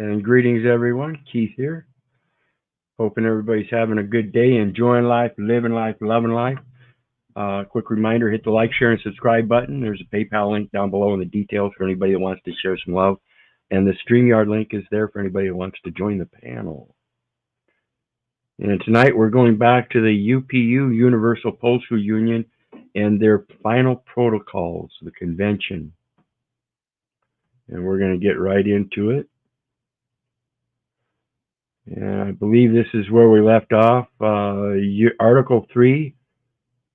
And greetings, everyone. Keith here. Hoping everybody's having a good day, enjoying life, living life, loving life. Quick reminder, hit the like, share, and subscribe button. There's a PayPal link down below in the details for anybody that wants to share some love. And the StreamYard link is there for anybody that wants to join the panel. And tonight we're going back to the UPU, Universal Postal Union, and their final protocols, the convention. And we're going to get right into it. And I believe this is where we left off. Article 3,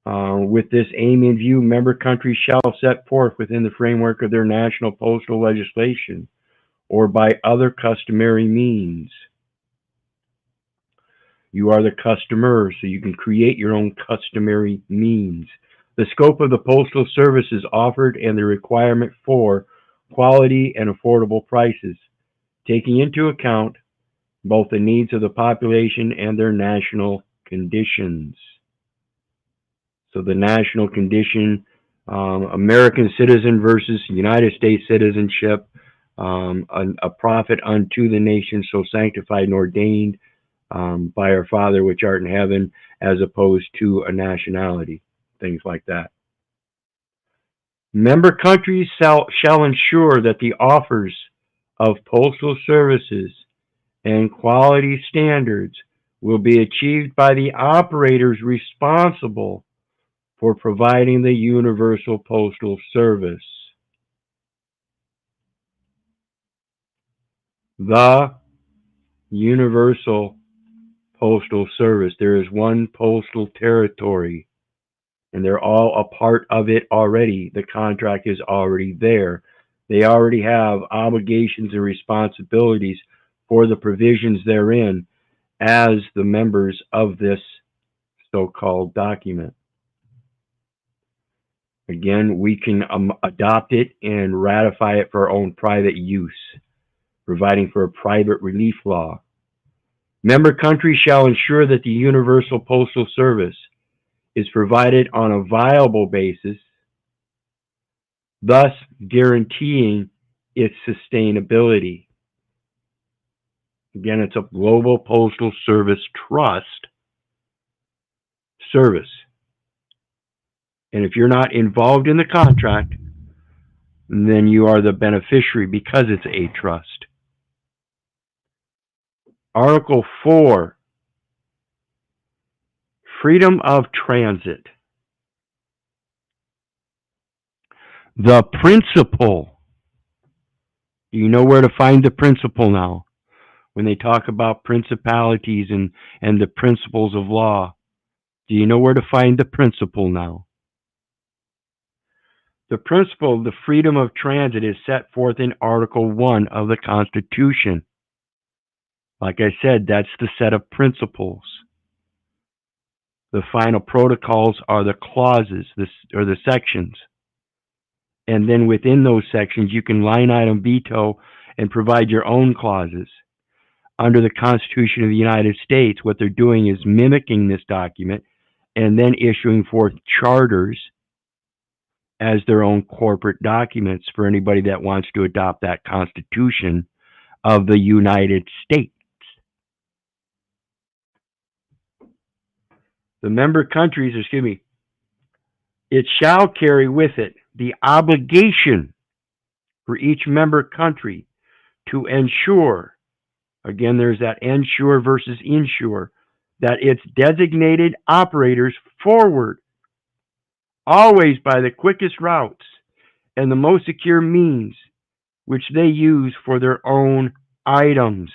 with this aim in view, member countries shall set forth within the framework of their national postal legislation or by other customary means. You are the customer, so you can create your own customary means. The scope of the postal services offered and the requirement for quality and affordable prices, taking into account both the needs of the population and their national conditions. So the national condition, American citizen versus United States citizenship, a prophet unto the nation, so sanctified and ordained by our Father which art in heaven, as opposed to a nationality, things like that. Member countries shall ensure that the offers of postal services and quality standards will be achieved by the operators responsible for providing the universal postal service. The universal postal service. There is one postal territory, and they're all a part of it already. The contract is already there. They already have obligations and responsibilities for the provisions therein as the members of this so-called document. Again, we can adopt it and ratify it for our own private use, providing for a private relief law. Member countries shall ensure that the universal postal service is provided on a viable basis, thus guaranteeing its sustainability. Again, it's a global postal service trust service. And if you're not involved in the contract, then you are the beneficiary because it's a trust. Article 4, freedom of transit. The principle. Do you know where to find the principle now? When they talk about principalities and the principles of law, do you know where to find the principle now? The principle, the freedom of transit, is set forth in Article 1 of the Constitution. Like I said, that's the set of principles. The final protocols are the clauses, or the sections. And then within those sections, you can line item veto and provide your own clauses. Under the Constitution of the United States, what they're doing is mimicking this document and then issuing forth charters as their own corporate documents for anybody that wants to adopt that Constitution of the United States. The member countries, it shall carry with it the obligation for each member country to ensure, again, there's that ensure versus insure, that its designated operators forward always by the quickest routes and the most secure means which they use for their own items.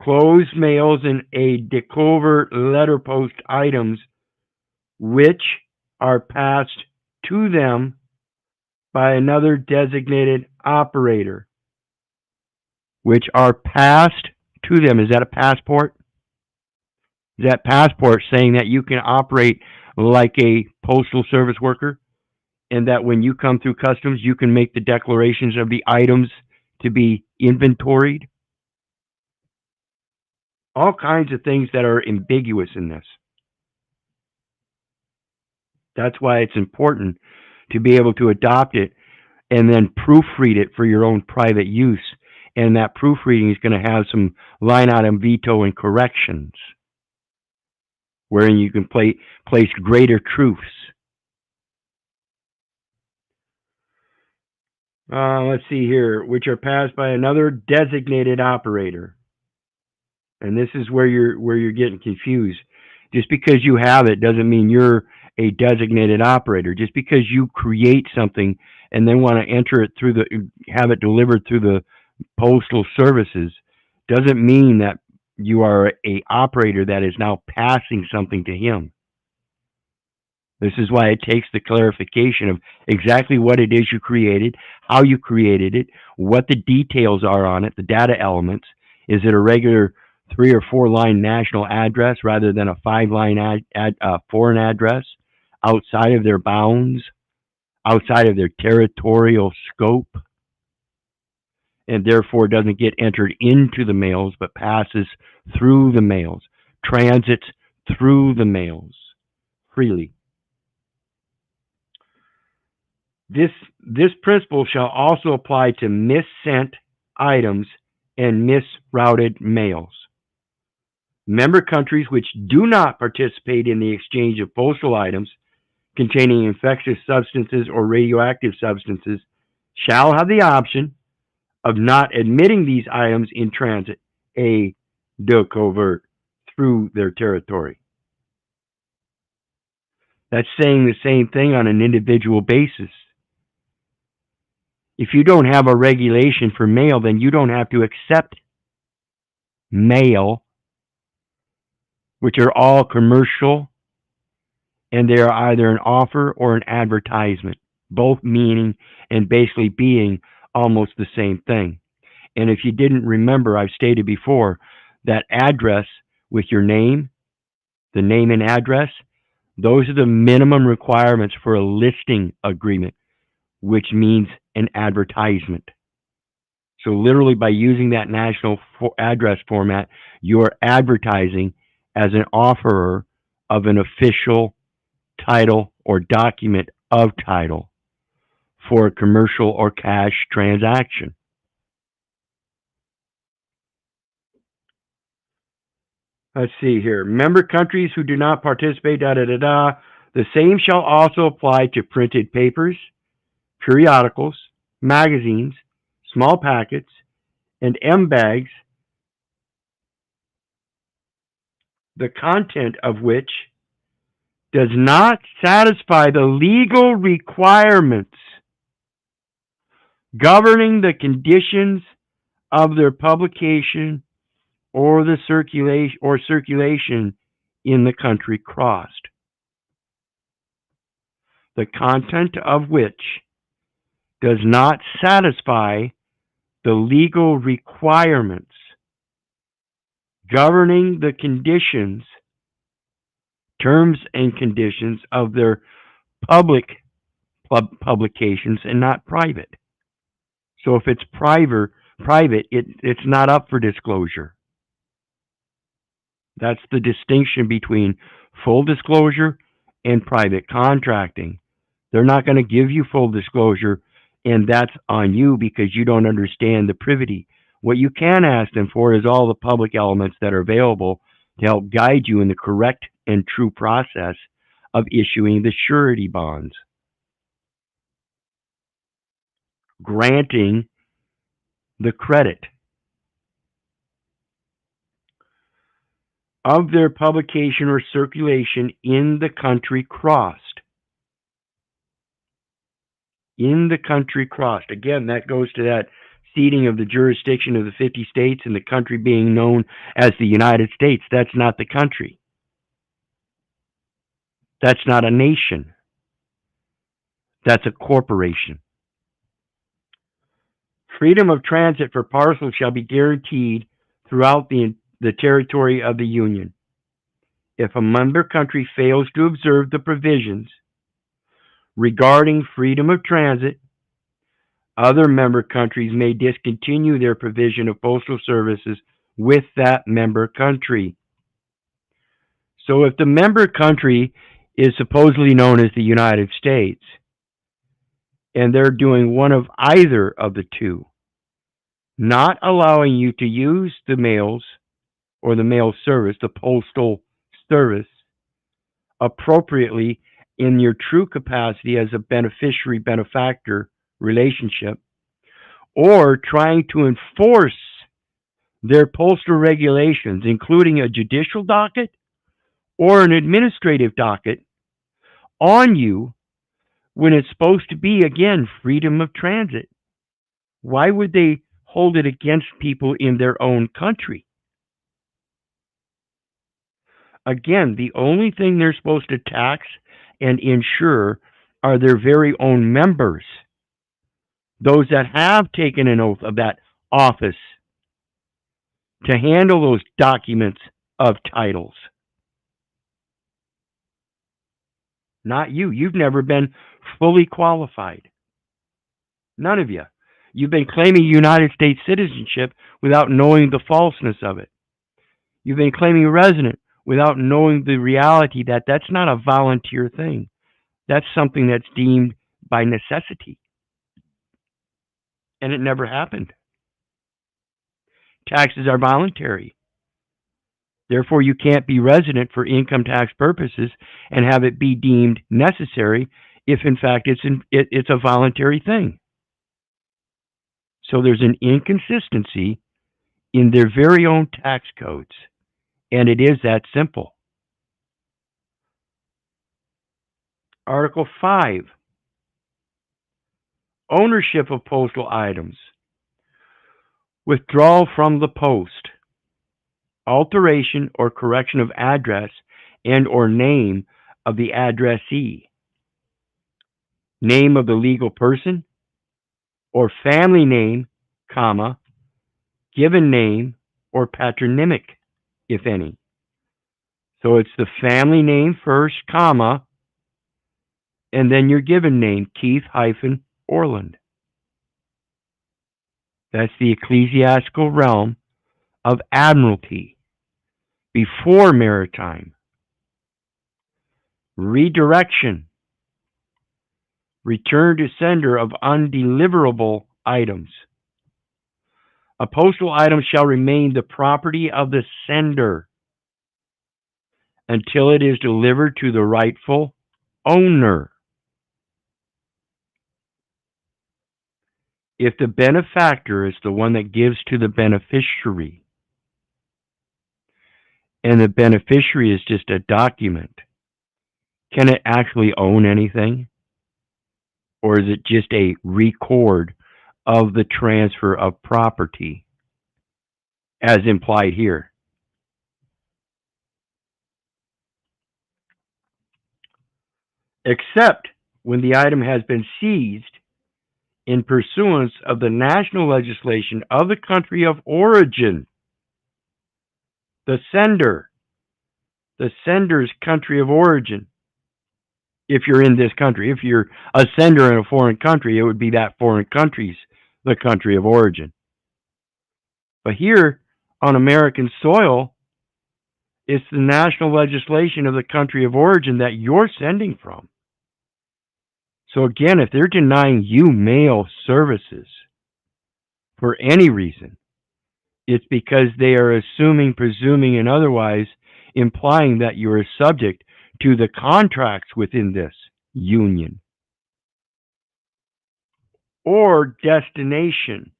Closed mails and a decovert letter post items which are passed to them by another designated operator. Which are passed to them. Is that a passport? Is that passport saying that you can operate like a postal service worker? And that when you come through customs, you can make the declarations of the items to be inventoried? All kinds of things that are ambiguous in this. That's why it's important to be able to adopt it and then proofread it for your own private use. And that proofreading is going to have some line item veto and corrections, wherein you can place greater truths. Let's see here, which are passed by another designated operator. And this is where you're getting confused. Just because you have it doesn't mean you're a designated operator. Just because you create something and then want to enter it through have it delivered through the postal services doesn't mean that you are a operator that is now passing something to him. This is why it takes the clarification of exactly what it is you created, how you created it, what the details are on it, the data elements. Is it a regular 3 or 4 line national address rather than a 5 line foreign address outside of their bounds, outside of their territorial scope, and therefore doesn't get entered into the mails but passes through the mails, transits through the mails freely. This principle shall also apply to missent items and misrouted mails. Member countries which do not participate in the exchange of postal items containing infectious substances or radioactive substances shall have the option of not admitting these items in transit, de covert, through their territory. That's saying the same thing on an individual basis. If you don't have a regulation for mail, then you don't have to accept mail, which are all commercial, and they are either an offer or an advertisement, both meaning and basically being almost the same thing. And if you didn't remember, I've stated before that address with your name, the name and address, those are the minimum requirements for a listing agreement, which means an advertisement. So literally by using that national address format, you're advertising as an offerer of an official title or document of title for a commercial or cash transaction. Let's see here. Member countries who do not participate, the same shall also apply to printed papers, periodicals, magazines, small packets, and M-bags, the content of which does not satisfy the legal requirements governing the conditions of their publication or the circulation in the country crossed. The content of which does not satisfy the legal requirements governing the conditions, terms and conditions of their public publications and not private. So if it's private, it's not up for disclosure. That's the distinction between full disclosure and private contracting. They're not going to give you full disclosure, and that's on you because you don't understand the privity. What you can ask them for is all the public elements that are available to help guide you in the correct and true process of issuing the surety bonds, granting the credit of their publication or circulation in the country crossed. In the country crossed. Again, that goes to that ceding of the jurisdiction of the 50 states and the country being known as the United States. That's not the country. That's not a nation. That's a corporation. Freedom of transit for parcels shall be guaranteed throughout the territory of the Union. If a member country fails to observe the provisions regarding freedom of transit, other member countries may discontinue their provision of postal services with that member country. So if the member country is supposedly known as the United States, and they're doing one of either of the two, not allowing you to use the mails or the mail service, the postal service, appropriately in your true capacity as a beneficiary benefactor relationship, or trying to enforce their postal regulations, including a judicial docket or an administrative docket, on you when it's supposed to be, again, freedom of transit. Why would they hold it against people in their own country? Again, the only thing they're supposed to tax and insure are their very own members, those that have taken an oath of that office to handle those documents of titles. Not you. You've never been fully qualified. None of you. You've been claiming United States citizenship without knowing the falseness of it. You've been claiming resident without knowing the reality that that's not a volunteer thing. That's something that's deemed by necessity. And it never happened. Taxes are voluntary. Therefore, you can't be resident for income tax purposes and have it be deemed necessary if, in fact, it's a voluntary thing. So there's an inconsistency in their very own tax codes, and it is that simple. Article 5, ownership of postal items, withdrawal from the post, alteration or correction of address and or name of the addressee, name of the legal person, or family name, comma, given name, or patronymic, if any. So it's the family name first, comma, and then your given name, Keith-Orland. That's the ecclesiastical realm of admiralty before maritime. Redirection, return to sender of undeliverable items. A postal item shall remain the property of the sender until it is delivered to the rightful owner. If the benefactor is the one that gives to the beneficiary, and the beneficiary is just a document, can it actually own anything? Or is it just a record of the transfer of property, as implied here? Except when the item has been seized in pursuance of the national legislation of the country of origin. The sender's country of origin. If you're in this country, if you're a sender in a foreign country, it would be that foreign country's the country of origin. But here on American soil, it's the national legislation of the country of origin that you're sending from. So again, if they're denying you mail services for any reason, it's because they are assuming, presuming, and otherwise implying that you are subject to the contracts within this union. Or destination.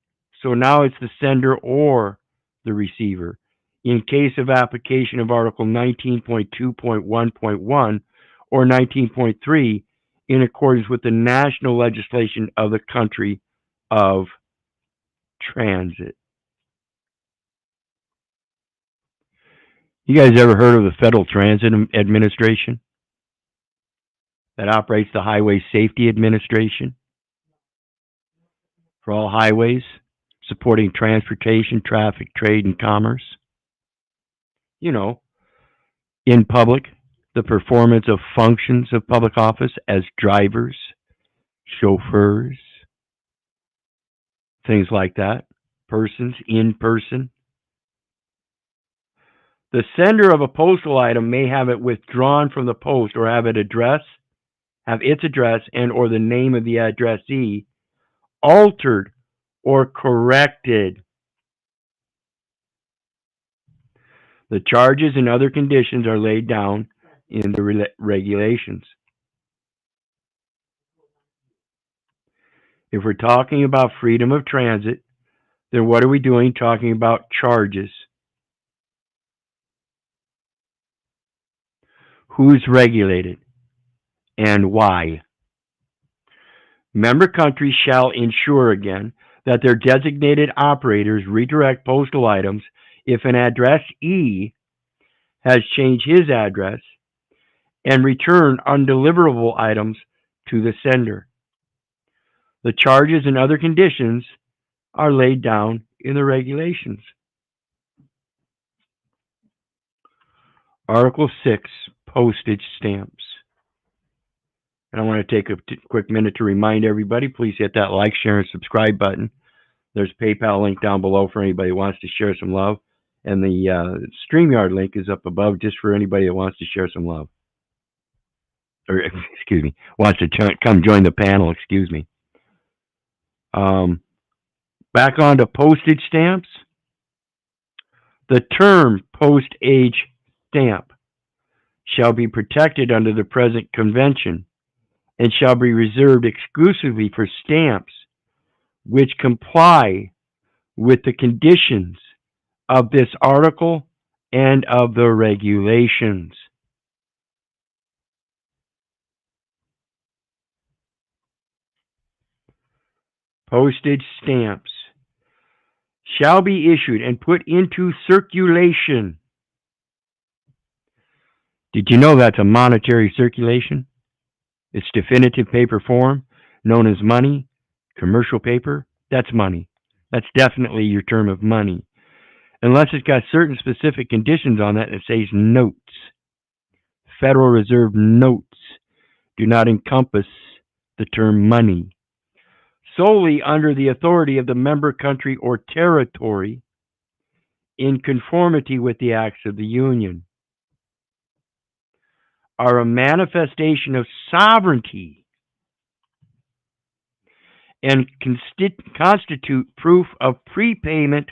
So now it's the sender or the receiver. In case of application of Article 19.2.1.1 or 19.3, in accordance with the national legislation of the country of transit. You guys ever heard of the Federal Transit Administration that operates the Highway Safety Administration for all highways, supporting transportation, traffic, trade, and commerce? You know, in public, the performance of functions of public office as drivers, chauffeurs, things like that, persons in person. The sender of a postal item may have it withdrawn from the post or have it addressed have its address and or the name of the addressee altered or corrected. The charges and other conditions are laid down in the regulations. If we're talking about freedom of transit, then what are we doing talking about charges? Who's regulated and why? Member countries shall ensure again that their designated operators redirect postal items if an addressee has changed his address and return undeliverable items to the sender. The charges and other conditions are laid down in the regulations. Article 6, postage stamps. And I want to take a quick minute to remind everybody, please hit that like, share, and subscribe button. There's a PayPal link down below for anybody who wants to share some love. And the StreamYard link is up above just for anybody that wants to share some love. Or, excuse me, wants to come join the panel, excuse me. Back on to postage stamps. The term postage stamp shall be protected under the present convention and shall be reserved exclusively for stamps which comply with the conditions of this article and of the regulations. Postage stamps shall be issued and put into circulation. Did you know that's a monetary circulation? It's definitive paper form, known as money, commercial paper. That's money. That's definitely your term of money. Unless it's got certain specific conditions on that says notes. Federal Reserve notes do not encompass the term money. Solely under the authority of the member country or territory in conformity with the acts of the Union are a manifestation of sovereignty and constitute proof of prepayment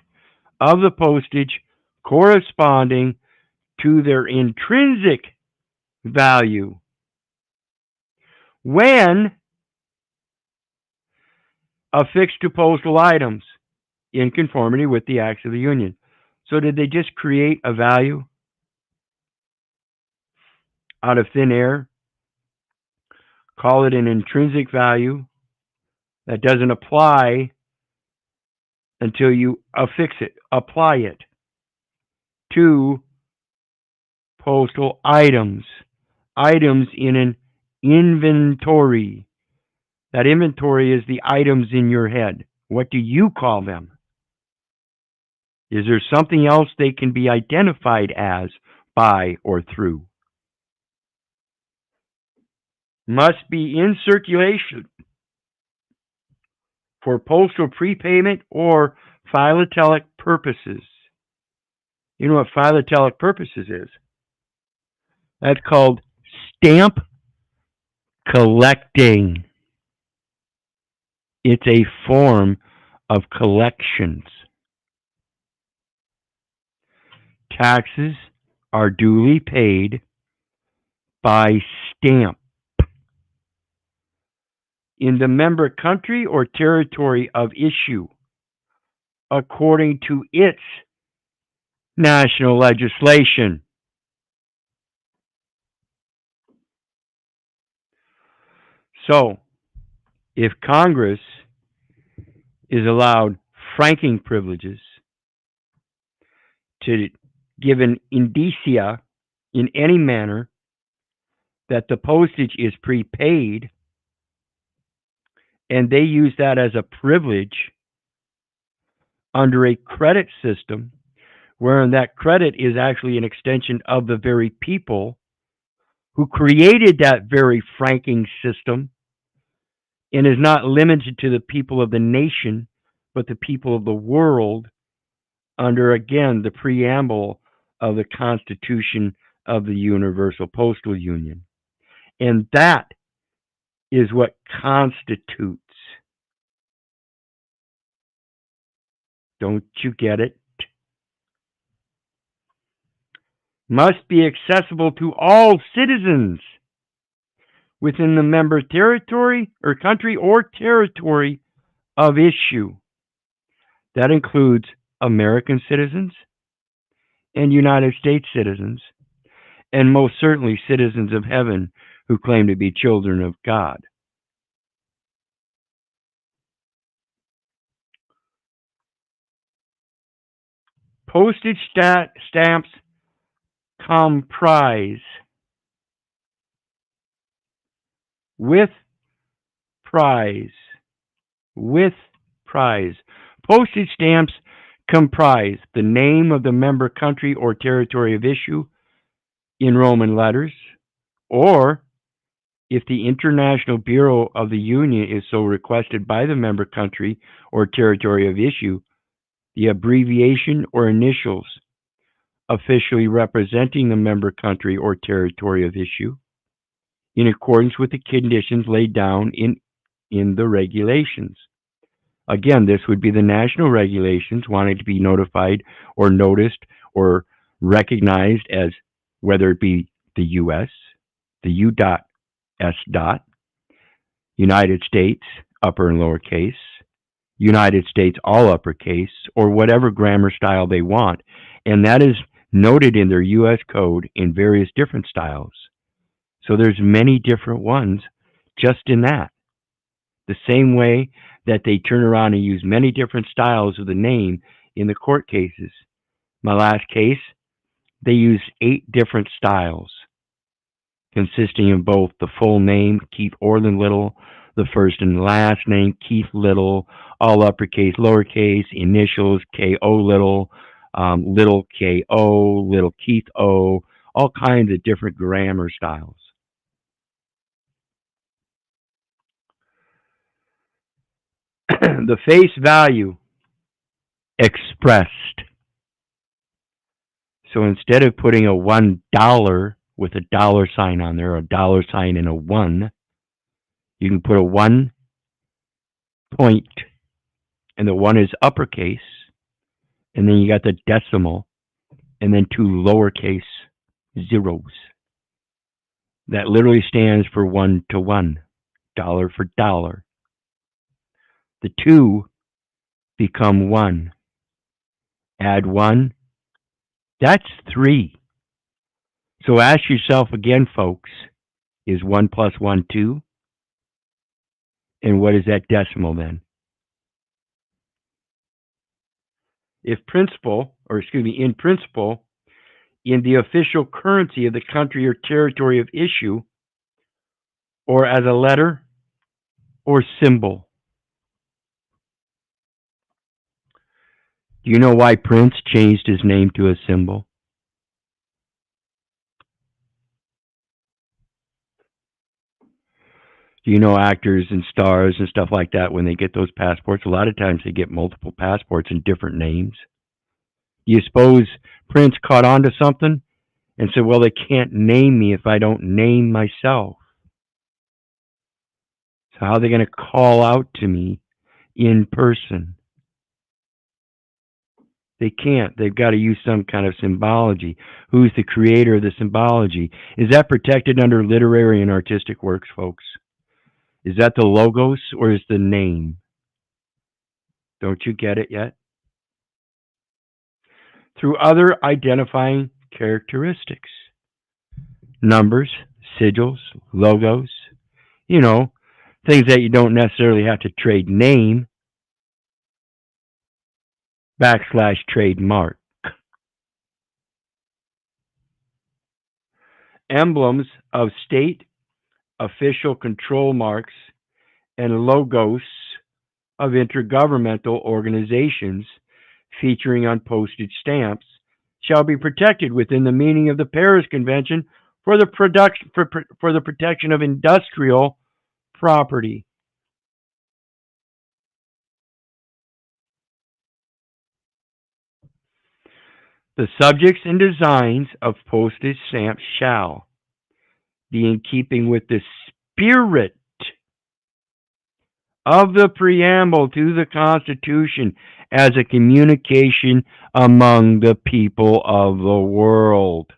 of the postage corresponding to their intrinsic value when affixed to postal items in conformity with the acts of the Union. So did they just create a value out of thin air? Call it an intrinsic value that doesn't apply until you affix it, apply it to postal items. Items in an inventory. That inventory is the items in your head. What do you call them? Is there something else they can be identified as, by, or through? Must be in circulation for postal prepayment or philatelic purposes. You know what philatelic purposes is? That's called stamp collecting. It's a form of collections. Taxes are duly paid by stamp in the member country or territory of issue according to its national legislation. So, if Congress is allowed franking privileges to give an indicia in any manner that the postage is prepaid, and they use that as a privilege under a credit system, wherein that credit is actually an extension of the very people who created that very franking system and is not limited to the people of the nation, but the people of the world under, again, the preamble of the Constitution of the Universal Postal Union. And that is what constitutes. Don't you get it? Must be accessible to all citizens within the member territory or country or territory of issue. That includes American citizens and United States citizens, and most certainly citizens of heaven who claim to be children of God. Postage stamps comprise with prize. With prize. Postage stamps comprise the name of the member country or territory of issue in Roman letters, or if the International Bureau of the Union is so requested by the member country or territory of issue, the abbreviation or initials officially representing the member country or territory of issue in accordance with the conditions laid down in the regulations. Again, this would be the national regulations wanting to be notified or noticed or recognized as whether it be the U.S., the U.S. United States, upper and lowercase, United States, all uppercase, or whatever grammar style they want. And that is noted in their U.S. code in various different styles. So there's many different ones just in that. The same way that they turn around and use many different styles of the name in the court cases. My last case, they used 8 different styles, consisting of both the full name, Keith Orland Little, the first and last name, Keith Little, all uppercase, lowercase, initials, K.O. Little, Little K.O., Little Keith O., all kinds of different grammar styles. The face value expressed. So instead of putting a $1 with a dollar sign on there, a dollar sign and a 1, you can put a 1 point, and the 1 is uppercase, and then you got the decimal, and then 2 lowercase zeros. That literally stands for 1 to 1, dollar for dollar. The 2 become 1. Add 1, that's 3. So ask yourself again, folks, is 1 plus 1 2? And what is that decimal then? In principle, in the official currency of the country or territory of issue, or as a letter or symbol. Do you know why Prince changed his name to a symbol? Do you know actors and stars and stuff like that, when they get those passports, a lot of times they get multiple passports and different names? Do you suppose Prince caught on to something and said, well, they can't name me if I don't name myself? So how are they going to call out to me in person? They can't. They've got to use some kind of symbology. Who's the creator of the symbology? Is that protected under literary and artistic works, folks? Is that the logos or is the name? Don't you get it yet? Through other identifying characteristics. Numbers, sigils, logos, things that you don't necessarily have to trade name, / trademark. Emblems of state official control marks and logos of intergovernmental organizations featuring on postage stamps shall be protected within the meaning of the Paris Convention for the protection of industrial property. The subjects and designs of postage stamps shall be in keeping with the spirit of the preamble to the Constitution as a communication among the people of the world,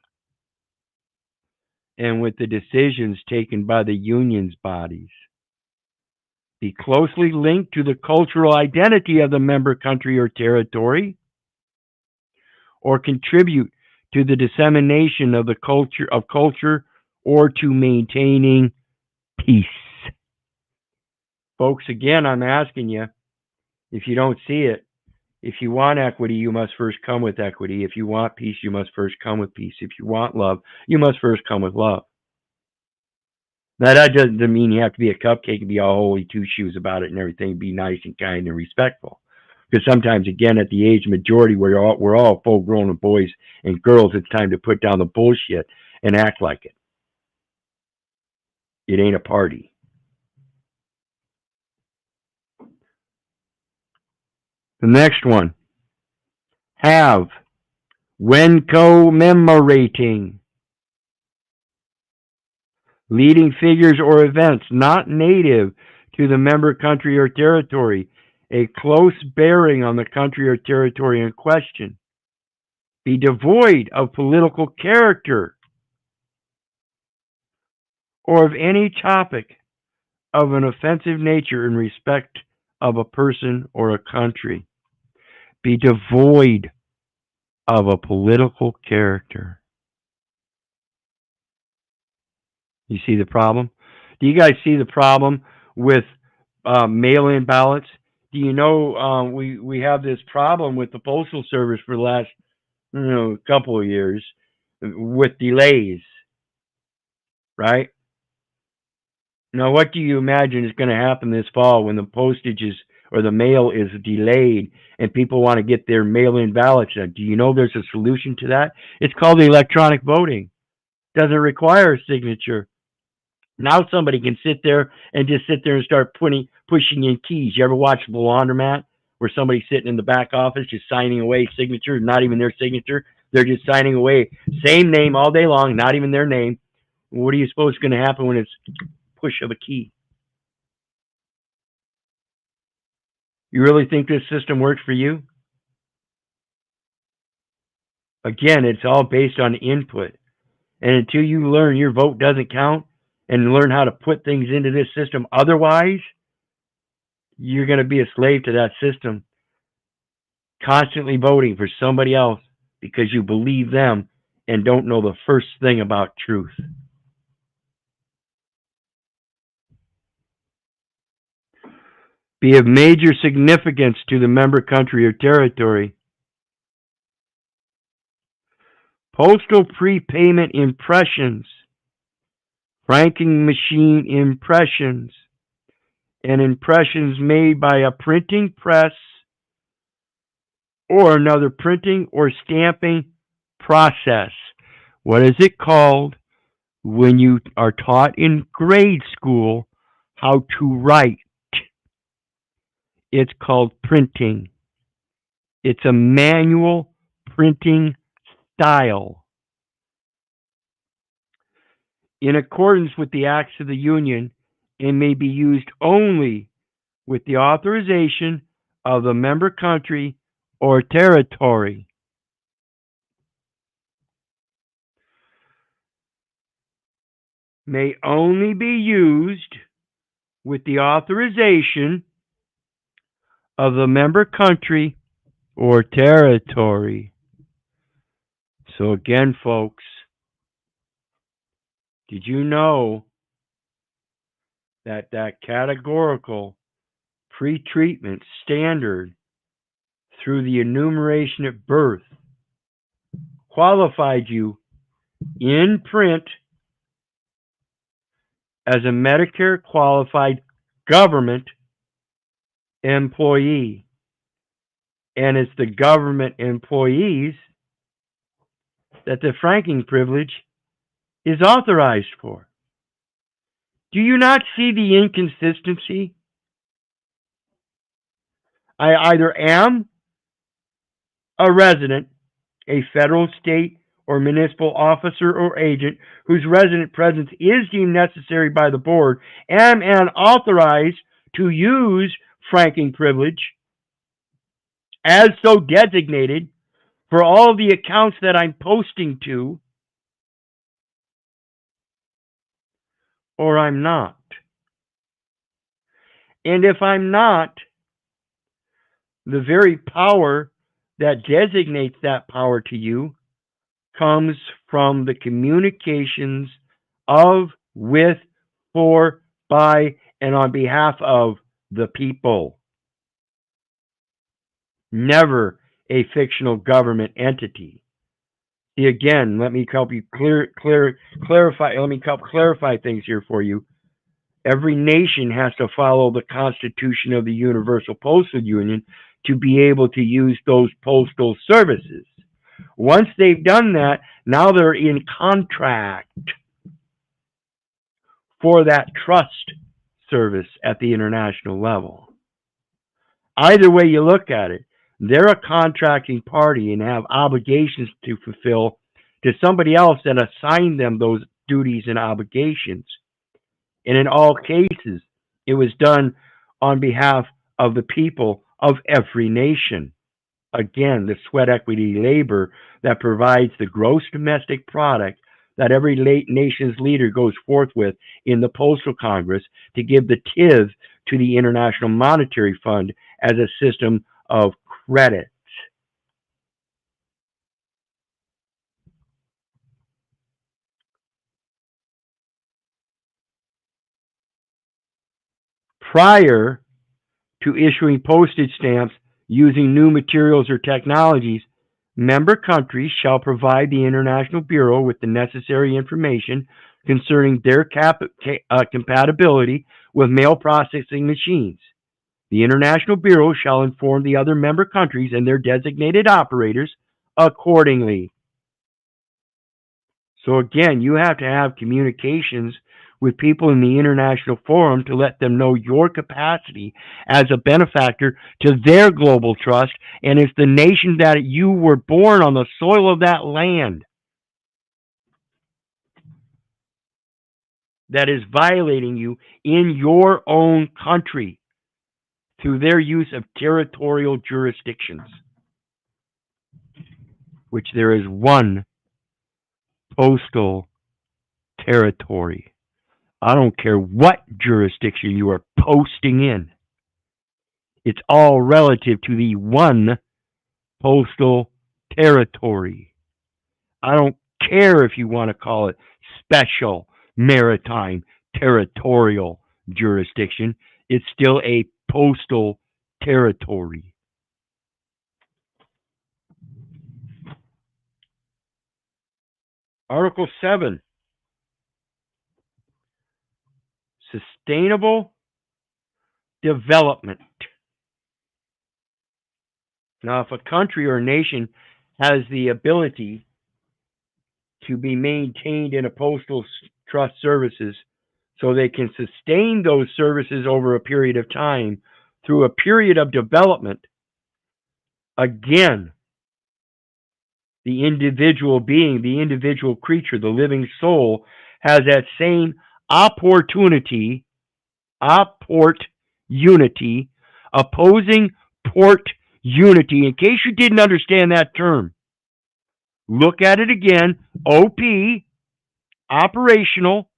and with the decisions taken by the Union's bodies. Be closely linked to the cultural identity of the member country or territory, or contribute to the dissemination of the culture or to maintaining peace. Folks, again, I'm asking you, if you don't see it, if you want equity, you must first come with equity. If you want peace, you must first come with peace. If you want love, you must first come with love. Now, that doesn't mean you have to be a cupcake and be all holy two shoes about it and everything, be nice and kind and respectful. Because sometimes, again, at the age majority, we're all full-grown boys and girls, it's time to put down the bullshit and act like it. It ain't a party. The next one. Have, when commemorating leading figures or events not native to the member country or territory, a close bearing on the country or territory in question. Be devoid of political character or of any topic of an offensive nature in respect of a person or a country. Be devoid of a political character. You see the problem? Do you guys see the problem with mail-in ballots? Do you know we have this problem with the Postal Service for the last couple of years with delays, right? Now, what do you imagine is going to happen this fall when the postage is or the mail is delayed and people want to get their mail-in ballots done? Do you know there's a solution to that? It's called electronic voting. Doesn't require a signature. Now somebody can sit there and start pushing in keys. You ever watch the laundromat where somebody's sitting in the back office just signing away signatures, not even their signature? They're just signing away same name all day long, not even their name. What do you suppose is going to happen when it's push of a key? You really think this system works for you? Again, it's all based on input. And until you learn your vote doesn't count and learn how to put things into this system, otherwise, you're going to be a slave to that system, constantly voting for somebody else because you believe them and don't know the first thing about truth. Be of major significance to the member country or territory. Postal prepayment impressions, franking machine impressions, and impressions made by a printing press or another printing or stamping process. What is it called when you are taught in grade school how to write? It's called printing. It's a manual printing style. In accordance with the Acts of the Union, it may be used only with the authorization of the member country or territory. May only be used with the authorization of the member country or territory. So again, folks, did you know that categorical pre-treatment standard through the enumeration at birth qualified you in print as a Medicare qualified government employee? And it's the government employees that the franking privilege is authorized for. Do you not see the inconsistency? I either am a resident, a federal, state, or municipal officer or agent whose resident presence is deemed necessary by the board, am authorized to use franking privilege as so designated for all the accounts that I'm posting to, or I'm not. And if I'm not, the very power that designates that power to you comes from the communications of, with, for, by, and on behalf of the people. Never a fictional government entity. See, again, let me help you clarify. Let me help clarify things here for you. Every nation has to follow the Constitution of the Universal Postal Union to be able to use those postal services. Once they've done that, now they're in contract for that trust service at the international level. Either way you look at it, they're a contracting party and have obligations to fulfill to somebody else that assigned them those duties and obligations. And in all cases, it was done on behalf of the people of every nation. Again, the sweat equity labor that provides the gross domestic product that every nation's leader goes forth with in the Postal Congress to give the tithe to the International Monetary Fund as a system of credit. Prior to issuing postage stamps using new materials or technologies, member countries shall provide the International Bureau with the necessary information concerning their compatibility with mail processing machines. The International Bureau shall inform the other member countries and their designated operators accordingly. So again, you have to have communications with people in the international forum to let them know your capacity as a benefactor to their global trust, and it's the nation that you were born on the soil of that land that is violating you in your own country through their use of territorial jurisdictions, which there is one postal territory. I don't care what jurisdiction you are posting in. It's all relative to the one postal territory. I don't care if you want to call it special maritime territorial jurisdiction. It's still a postal territory. Article 7. Sustainable development. Now, if a country or a nation has the ability to be maintained in a postal trust services so they can sustain those services over a period of time through a period of development, again, the individual being, the individual creature, the living soul has that same opportunity, opposing port unity. In case you didn't understand that term, look at it again. OP, operational,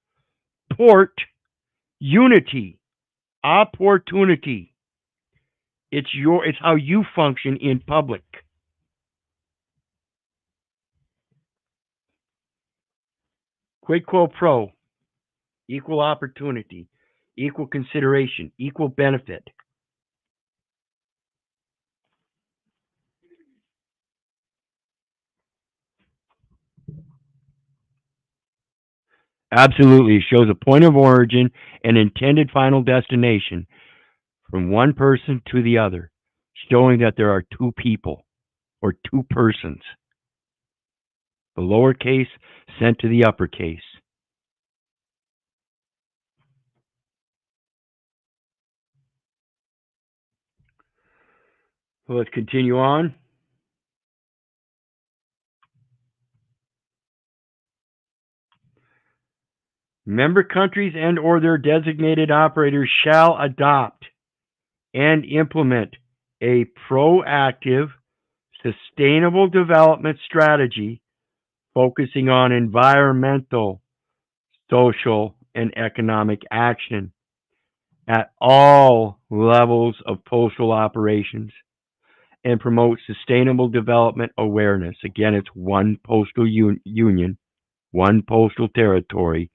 port, unity, opportunity. It's how you function in public. Quid quo pro, equal opportunity, equal consideration, equal benefit. Absolutely. It shows a point of origin and intended final destination from one person to the other, showing that there are two people or two persons. The lowercase sent to the uppercase. So let's continue on. Member countries and or their designated operators shall adopt and implement a proactive, sustainable development strategy focusing on environmental, social, and economic action at all levels of postal operations and promote sustainable development awareness. Again, it's one postal union, one postal territory,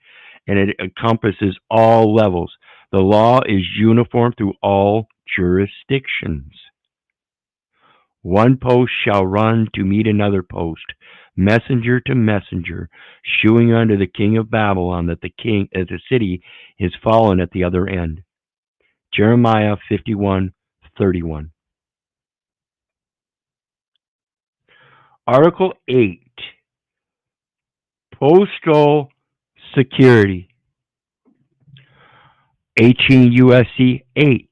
and it encompasses all levels. The law is uniform through all jurisdictions. One post shall run to meet another post, messenger to messenger, shewing unto the king of Babylon that the city is fallen at the other end. Jeremiah 51:31. Article 8. Postal Security. 18 U.S.C. 8.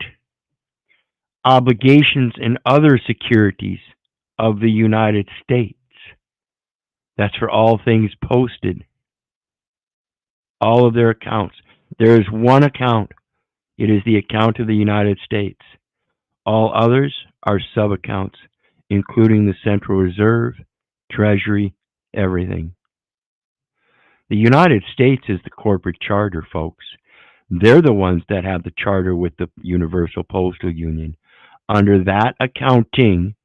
Obligations and other securities of the United States. That's for all things posted. All of their accounts. There is one account. It is the account of the United States. All others are sub-accounts, including the Central Reserve, Treasury, everything. The United States is the corporate charter, folks. They're the ones that have the charter with the Universal Postal Union. Under that accounting,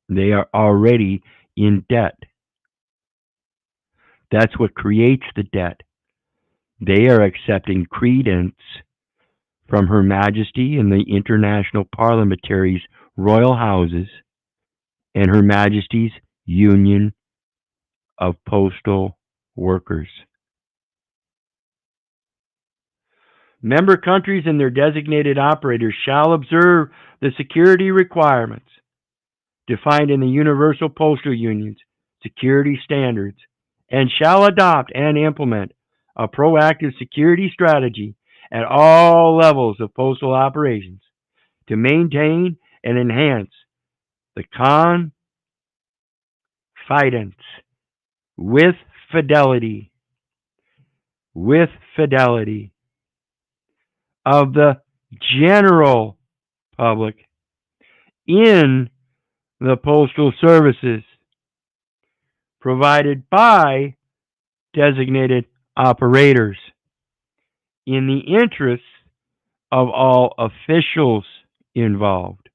they are already in debt. That's what creates the debt. They are accepting credence from Her Majesty and the international parliamentaries' royal houses and Her Majesty's Union of Postal Workers. Member countries and their designated operators shall observe the security requirements defined in the Universal Postal Union's security standards and shall adopt and implement a proactive security strategy at all levels of postal operations to maintain and enhance the confidence with fidelity of the general public in the postal services provided by designated operators in the interests of all officials involved.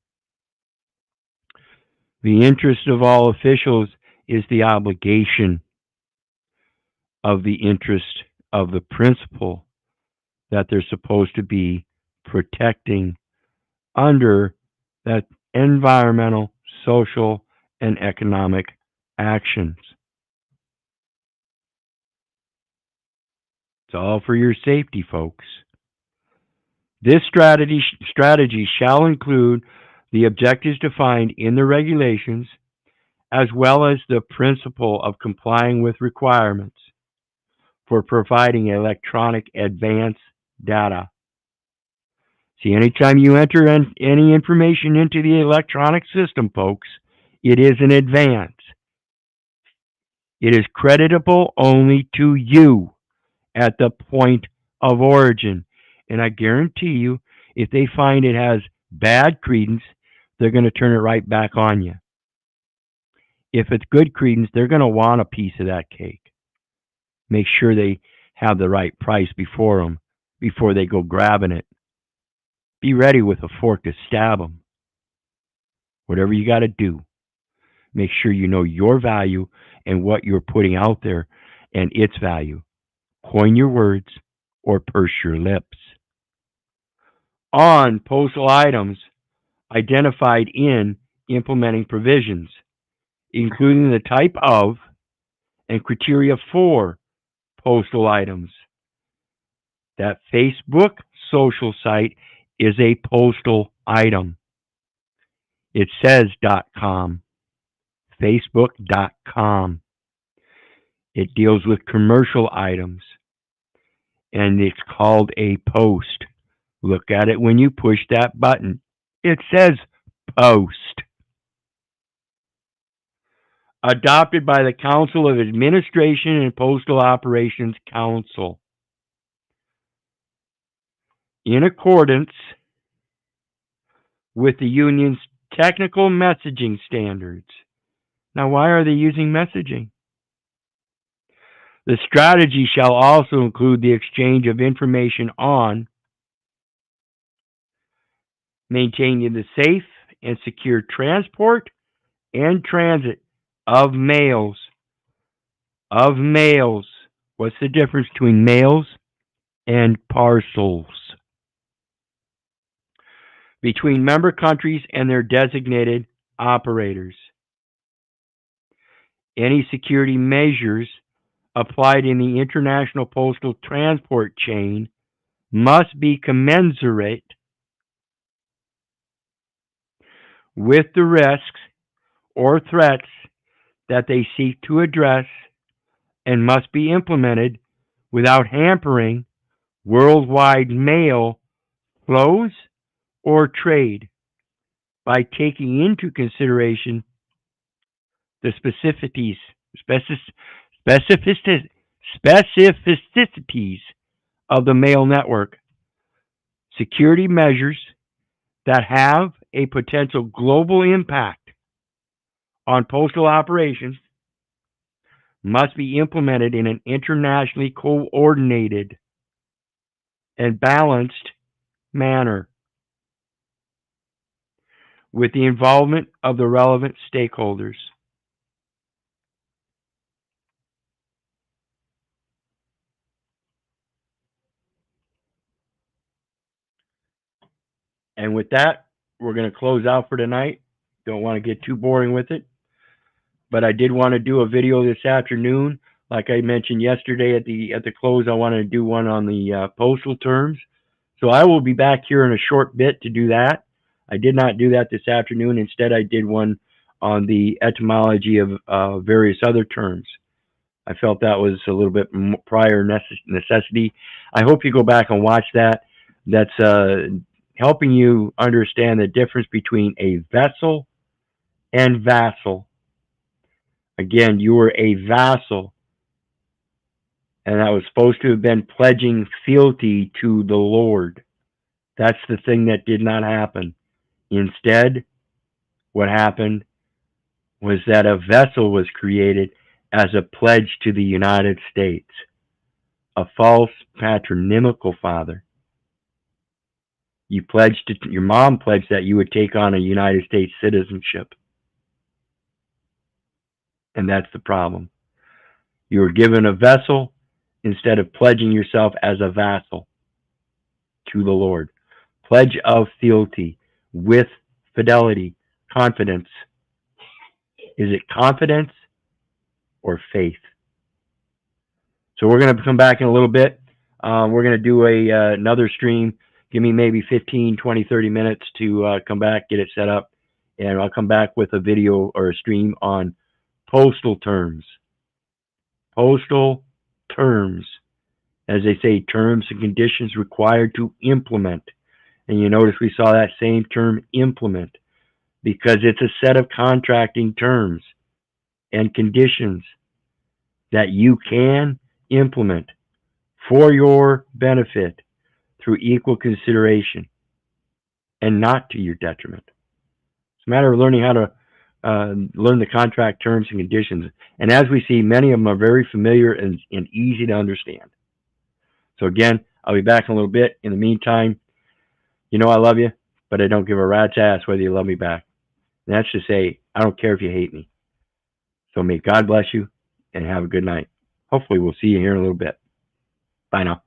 The interest of all officials is the obligation of the interest of the principle that they're supposed to be protecting under that environmental, social, and economic actions. It's all for your safety, folks. This strategy shall include the objectives defined in the regulations as well as the principle of complying with requirements for providing electronic advance data. See, anytime you enter any information into the electronic system, folks, it is an advance. It is creditable only to you at the point of origin. And I guarantee you, if they find it has bad credence, they're going to turn it right back on you. If it's good credence, they're going to want a piece of that cake. Make sure they have the right price before they go grabbing it. Be ready with a fork to stab them. Whatever you got to do, make sure you know your value and what you're putting out there and its value. Coin your words or purse your lips. On postal items identified in implementing provisions, including the type of and criteria for postal items. That Facebook social site is a postal item. It says .com, facebook.com. It deals with commercial items, and it's called a post. Look at it when you push that button. It says post. Adopted by the Council of Administration and Postal Operations Council. in accordance with the union's technical messaging standards. Now, why are they using messaging? The strategy shall also include the exchange of information on maintaining the safe and secure transport and transit of mails. Of mails. What's the difference between mails and parcels? Between member countries and their designated operators. Any security measures applied in the international postal transport chain must be commensurate with the risks or threats that they seek to address and must be implemented without hampering worldwide mail flows or trade by taking into consideration the specificities of the mail network. Security measures that have a potential global impact on postal operations must be implemented in an internationally coordinated and balanced manner with the involvement of the relevant stakeholders. And with that, we're going to close out for tonight. Don't want to get too boring with it. But I did want to do a video this afternoon. Like I mentioned yesterday at the close, I wanted to do one on the postal terms. So I will be back here in a short bit to do that. I did not do that this afternoon. Instead, I did one on the etymology of various other terms. I felt that was a little bit prior necessity. I hope you go back and watch that. That's helping you understand the difference between a vessel and vassal. Again, you were a vassal, and that was supposed to have been pledging fealty to the Lord. That's the thing that did not happen. Instead, what happened was that a vessel was created as a pledge to the United States, a false patronymical father. Your mom pledged that you would take on a United States citizenship. And that's the problem. You were given a vessel instead of pledging yourself as a vassal to the Lord. Pledge of fealty with fidelity, confidence. Is it confidence or faith? So we're going to come back in a little bit. We're going to do another stream. Give me maybe 15, 20, 30 minutes to come back, get it set up, and I'll come back with a video or a stream on postal terms. Postal terms. As they say, terms and conditions required to implement. And you notice we saw that same term, implement, because it's a set of contracting terms and conditions that you can implement for your benefit through equal consideration and not to your detriment. It's a matter of learning how to learn the contract terms and conditions. And as we see, many of them are very familiar and easy to understand. So again, I'll be back in a little bit. In the meantime, you know I love you, but I don't give a rat's ass whether you love me back. And that's to say, I don't care if you hate me. So may God bless you and have a good night. Hopefully we'll see you here in a little bit. Bye now.